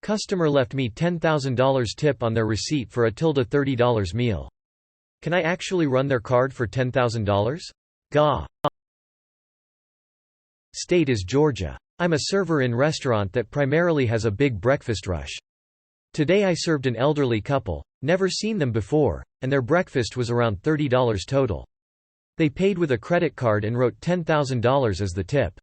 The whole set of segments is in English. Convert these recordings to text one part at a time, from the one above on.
Customer left me $10,000 tip on their receipt for a $30 meal. Can I actually run their card for $10,000? Gah. State is Georgia. I'm a server in restaurant that primarily has a big breakfast rush. Today I served an elderly couple, never seen them before, and their breakfast was around $30 total. They paid with a credit card and wrote $10,000 as the tip.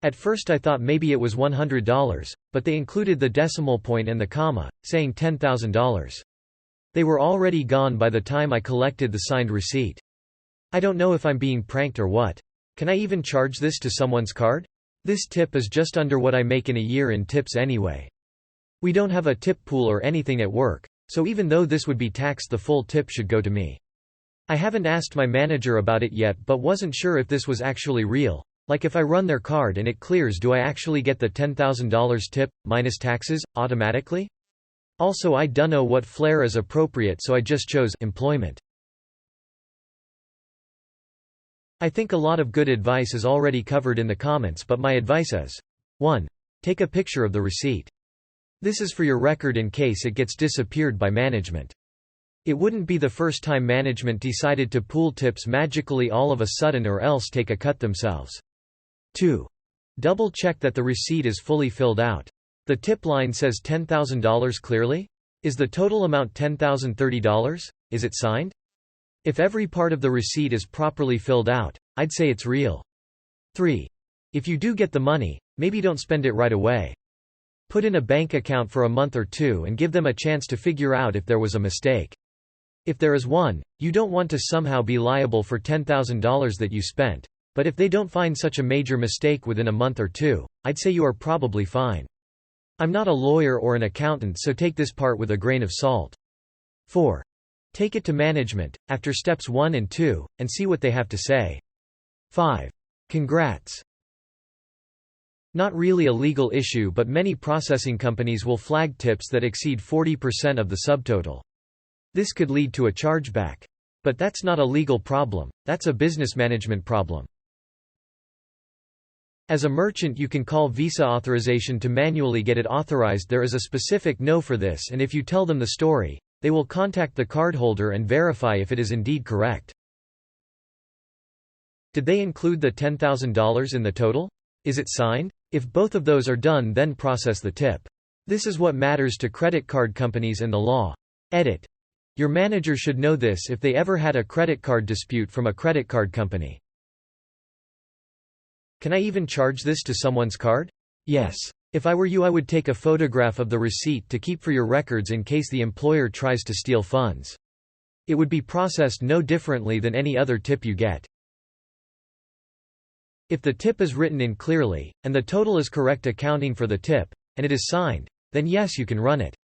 At first I thought maybe it was $100, but they included the decimal point and the comma, saying $10,000. They were already gone by the time I collected the signed receipt. I don't know if I'm being pranked or what. Can I even charge this to someone's card? This tip is just under what I make in a year in tips anyway. We don't have a tip pool or anything at work, so even though this would be taxed, the full tip should go to me. I haven't asked my manager about it yet, but wasn't sure if this was actually real. Like if I run their card and it clears, do I actually get the $10,000 tip, minus taxes, automatically? Also, I dunno what flair is appropriate, so I just chose employment. I think a lot of good advice is already covered in the comments, but my advice is 1. Take a picture of the receipt. This is for your record in case it gets disappeared by management. It wouldn't be the first time management decided to pool tips magically all of a sudden or else take a cut themselves. 2. Double check that the receipt is fully filled out. The tip line says $10,000 clearly? Is the total amount $10,030? Is it signed? If every part of the receipt is properly filled out, I'd say it's real. 3. If you do get the money, maybe don't spend it right away. Put in a bank account for a month or two and give them a chance to figure out if there was a mistake. If there is one, you don't want to somehow be liable for $10,000 that you spent. But if they don't find such a major mistake within a month or two, I'd say you are probably fine. I'm not a lawyer or an accountant, so take this part with a grain of salt. 4. Take it to management, after steps 1 and 2, and see what they have to say. 5. Congrats. Not really a legal issue, but many processing companies will flag tips that exceed 40% of the subtotal. This could lead to a chargeback. But that's not a legal problem, that's a business management problem. As a merchant, you can call Visa Authorization to manually get it authorized. There is a specific no for this, and if you tell them the story, they will contact the cardholder and verify if it is indeed correct. Did they include the $10,000 in the total? Is it signed? If both of those are done, then process the tip. This is what matters to credit card companies and the law. Edit. Your manager should know this if they ever had a credit card dispute from a credit card company. Can I even charge this to someone's card? Yes. If I were you, I would take a photograph of the receipt to keep for your records in case the employer tries to steal funds. It would be processed no differently than any other tip you get. If the tip is written in clearly, and the total is correct accounting for the tip, and it is signed, then yes, you can run it.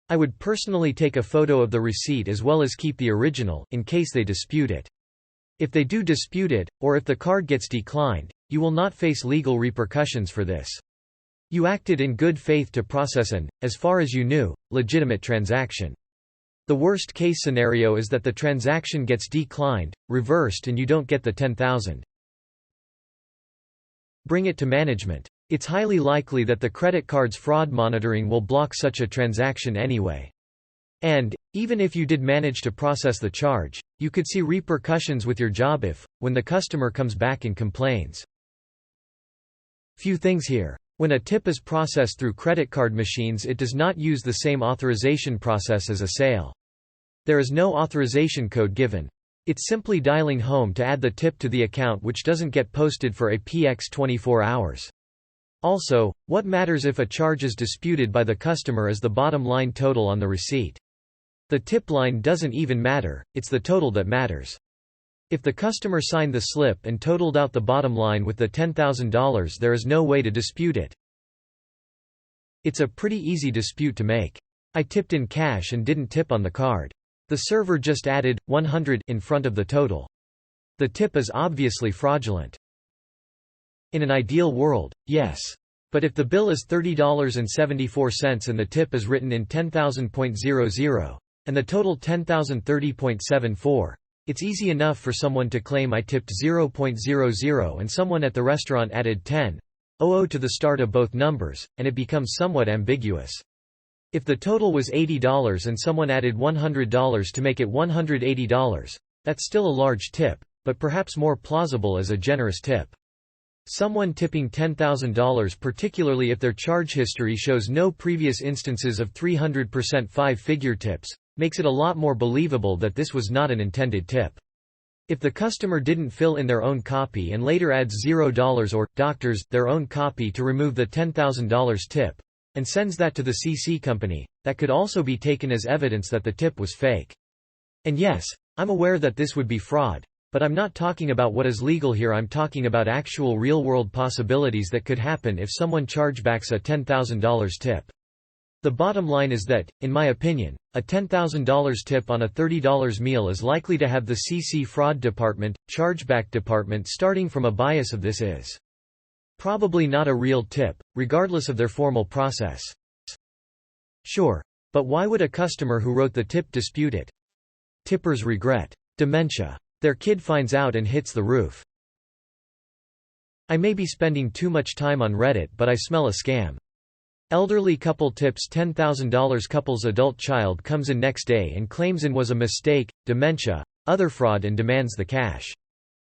I would personally take a photo of the receipt as well as keep the original, in case they dispute it. If they do dispute it, or if the card gets declined, you will not face legal repercussions for this. You acted in good faith to process an, as far as you knew, legitimate transaction. The worst case scenario is that the transaction gets declined, reversed, and you don't get the $10,000. Bring it to management. It's highly likely that the credit card's fraud monitoring will block such a transaction anyway. And, even if you did manage to process the charge, you could see repercussions with your job if, when the customer comes back and complains. Few things here. When a tip is processed through credit card machines, it does not use the same authorization process as a sale. There is no authorization code given. It's simply dialing home to add the tip to the account, which doesn't get posted for a PX 24 hours. Also, what matters if a charge is disputed by the customer is the bottom line total on the receipt. The tip line doesn't even matter, it's the total that matters. If the customer signed the slip and totaled out the bottom line with the $10,000, there is no way to dispute it. It's a pretty easy dispute to make. I tipped in cash and didn't tip on the card. The server just added 100 in front of the total. The tip is obviously fraudulent. In an ideal world, yes. But if the bill is $30.74 and the tip is written in 10,000.00, and the total $10,030.74, it's easy enough for someone to claim I tipped 0.00 and someone at the restaurant added 10.00 to the start of both numbers, and it becomes somewhat ambiguous. If the total was $80 and someone added $100 to make it $180, that's still a large tip, but perhaps more plausible as a generous tip. Someone tipping $10,000, particularly if their charge history shows no previous instances of 300% five-figure tips, makes it a lot more believable that this was not an intended tip. If the customer didn't fill in their own copy and later adds $0 or, doctors, their own copy to remove the $10,000 tip, and sends that to the CC company, that could also be taken as evidence that the tip was fake. And yes, I'm aware that this would be fraud, but I'm not talking about what is legal here. I'm talking about actual real-world possibilities that could happen if someone chargebacks a $10,000 tip. The bottom line is that, in my opinion, a $10,000 tip on a $30 meal is likely to have the CC fraud department, chargeback department starting from a bias of this is probably not a real tip, regardless of their formal process. Sure. But why would a customer who wrote the tip dispute it? Tippers regret dementia. Their kid finds out and hits the roof. I may be spending too much time on Reddit, but I smell a scam. Elderly couple tips $10,000. Couple's adult child comes in next day and claims it was a mistake, dementia, other fraud, and demands the cash.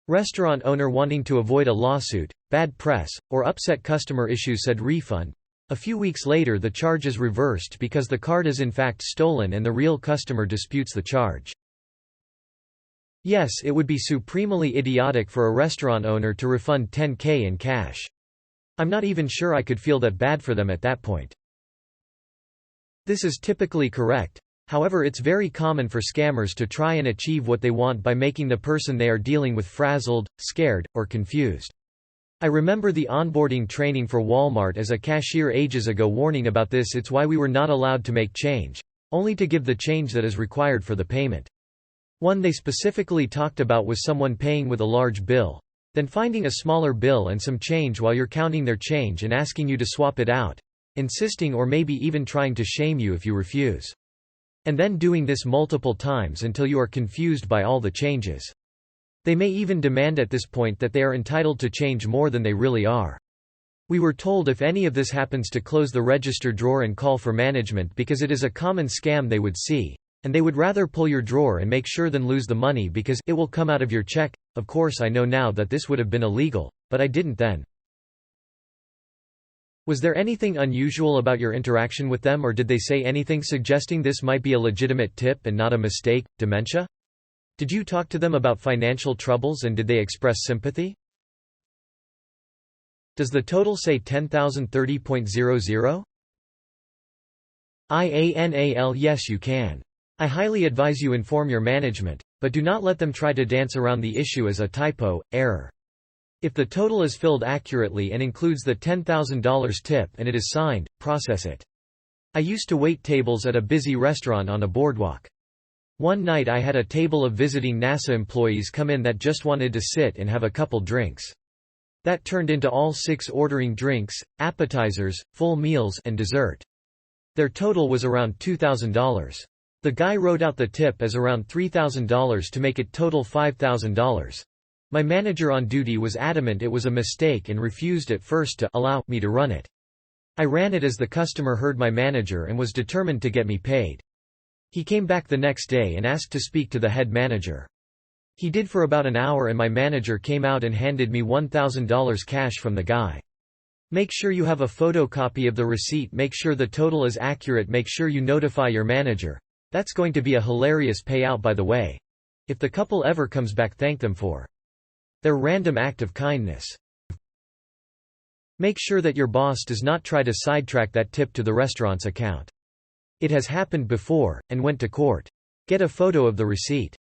Restaurant owner wanting to avoid a lawsuit, bad press, or upset customer issues said refund. A few weeks later the charge is reversed because the card is in fact stolen and the real customer disputes the charge. Yes, it would be supremely idiotic for a restaurant owner to refund $10,000 in cash. I'm not even sure I could feel that bad for them at that point. This is typically correct. However, it's very common for scammers to try and achieve what they want by making the person they are dealing with frazzled, scared, or confused. I remember the onboarding training for Walmart as a cashier ages ago warning about this. It's why we were not allowed to make change, only to give the change that is required for the payment. One they specifically talked about was someone paying with a large bill, then finding a smaller bill and some change while you're counting their change and asking you to swap it out, insisting or maybe even trying to shame you if you refuse. And then doing this multiple times until you are confused by all the changes. They may even demand at this point that they are entitled to change more than they really are. We were told if any of this happens to close the register drawer and call for management because it is a common scam they would see. And they would rather pull your drawer and make sure than lose the money because it will come out of your check. Of course I know now that this would have been illegal, but I didn't then. Was there anything unusual about your interaction with them, or did they say anything suggesting this might be a legitimate tip and not a mistake, dementia? Did you talk to them about financial troubles and did they express sympathy? Does the total say 10,030.00? IANAL? Yes, you can. I highly advise you inform your management, but do not let them try to dance around the issue as a typo, error. If the total is filled accurately and includes the $10,000 tip and it is signed, process it. I used to wait tables at a busy restaurant on a boardwalk. One night I had a table of visiting NASA employees come in that just wanted to sit and have a couple drinks. That turned into all 6 ordering drinks, appetizers, full meals, and dessert. Their total was around $2,000. The guy wrote out the tip as around $3,000 to make it total $5,000. My manager on duty was adamant it was a mistake and refused at first to allow me to run it. I ran it as the customer heard my manager and was determined to get me paid. He came back the next day and asked to speak to the head manager. He did for about an hour and my manager came out and handed me $1,000 cash from the guy. Make sure you have a photocopy of the receipt. Make sure the total is accurate. Make sure you notify your manager. That's going to be a hilarious payout, by the way. If the couple ever comes back, thank them for their random act of kindness. Make sure that your boss does not try to sidetrack that tip to the restaurant's account. It has happened before, and went to court. Get a photo of the receipt.